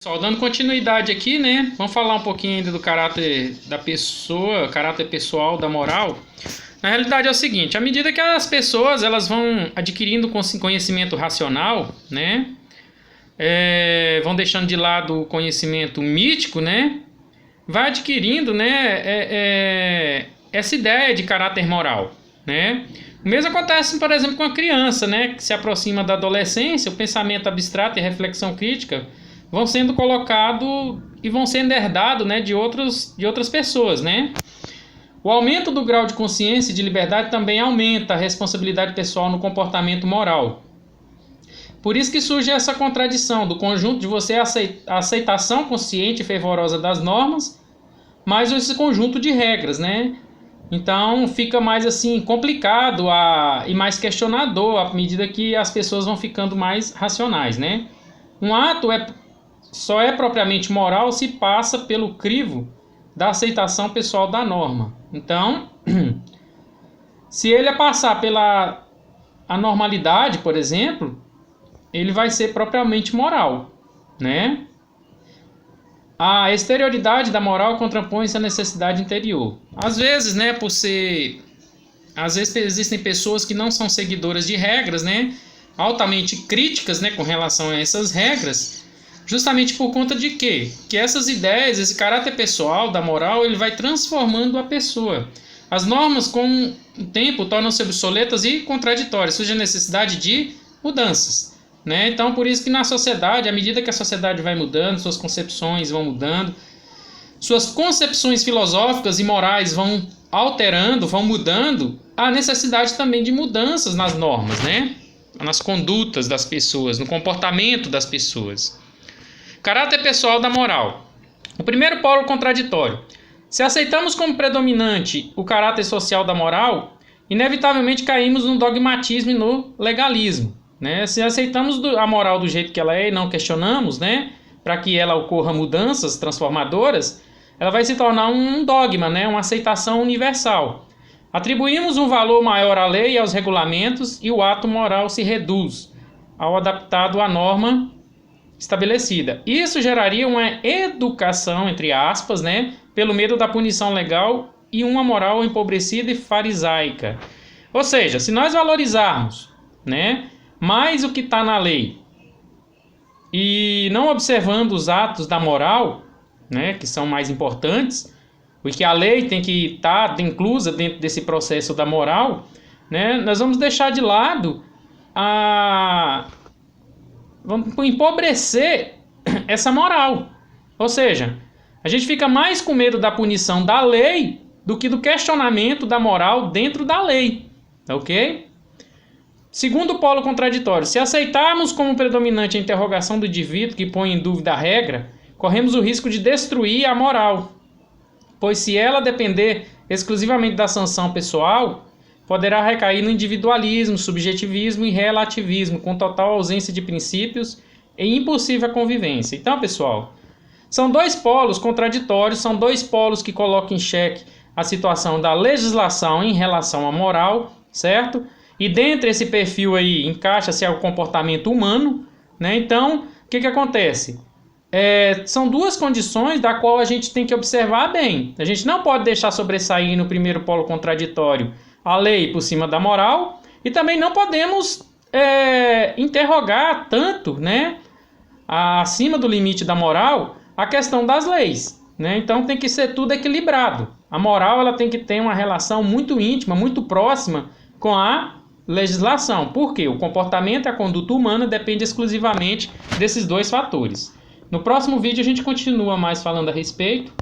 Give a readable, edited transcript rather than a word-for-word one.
Pessoal, dando continuidade aqui, né? Vamos falar um pouquinho ainda do caráter da pessoa, caráter pessoal da moral. Na realidade é o seguinte, à medida que as pessoas elas vão adquirindo conhecimento racional, né? Vão deixando de lado o conhecimento mítico, né? Vai adquirindo, né? Essa ideia de caráter moral, né? O mesmo acontece, por exemplo, com a criança, né? Que se aproxima da adolescência, o pensamento abstrato e a reflexão crítica vão sendo colocados e vão sendo herdados, né, de outras pessoas, né? O aumento do grau de consciência e de liberdade também aumenta a responsabilidade pessoal no comportamento moral. Por isso que surge essa contradição do conjunto de você a aceitação consciente e fervorosa das normas, mais esse conjunto de regras, né? Então fica mais assim complicado e mais questionador à medida que as pessoas vão ficando mais racionais, né? Um ato só é propriamente moral se passa pelo crivo da aceitação pessoal da norma. Então, se ele passar pela anormalidade, por exemplo, ele vai ser propriamente moral, né? A exterioridade da moral contrapõe-se à necessidade interior. Às vezes, né, às vezes existem pessoas que não são seguidoras de regras, né, altamente críticas, né, com relação a essas regras, justamente por conta de quê? Que essas ideias, esse caráter pessoal da moral, ele vai transformando a pessoa. As normas, com o tempo, tornam-se obsoletas e contraditórias, surge a necessidade de mudanças, né? Então, por isso que na sociedade, à medida que a sociedade vai mudando, suas concepções vão mudando, suas concepções filosóficas e morais vão alterando, vão mudando, há necessidade também de mudanças nas normas, né? Nas condutas das pessoas, no comportamento das pessoas. Caráter pessoal da moral. O primeiro polo contraditório. Se aceitamos como predominante o caráter social da moral, inevitavelmente caímos no dogmatismo e no legalismo, né? Se aceitamos a moral do jeito que ela é e não questionamos, né, para que ela ocorra mudanças transformadoras, ela vai se tornar um dogma, né, uma aceitação universal. Atribuímos um valor maior à lei e aos regulamentos e o ato moral se reduz ao adaptado à norma estabelecida. Isso geraria uma educação, entre aspas, né, pelo medo da punição legal e uma moral empobrecida e farisaica. Ou seja, se nós valorizarmos, né, mais o que está na lei e não observando os atos da moral, né, que são mais importantes, porque a lei tem que estar inclusa dentro desse processo da moral, né, nós vamos deixar de lado vamos empobrecer essa moral. Ou seja, a gente fica mais com medo da punição da lei do que do questionamento da moral dentro da lei. Ok? Segundo polo contraditório, se aceitarmos como predominante a interrogação do indivíduo que põe em dúvida a regra, corremos o risco de destruir a moral, pois se ela depender exclusivamente da sanção pessoal, poderá recair no individualismo, subjetivismo e relativismo, com total ausência de princípios e impossível convivência. Então, pessoal, são dois polos contraditórios, são dois polos que colocam em xeque a situação da legislação em relação à moral, certo? E dentro desse perfil aí encaixa-se o comportamento humano, né? Então, o que acontece? São duas condições da qual a gente tem que observar bem. A gente não pode deixar sobressair no primeiro polo contraditório a lei por cima da moral, e também não podemos interrogar tanto, né, acima do limite da moral, a questão das leis, né? Então tem que ser tudo equilibrado. A moral ela tem que ter uma relação muito íntima, muito próxima com a legislação. Por quê? O comportamento e a conduta humana dependem exclusivamente desses dois fatores. No próximo vídeo a gente continua mais falando a respeito.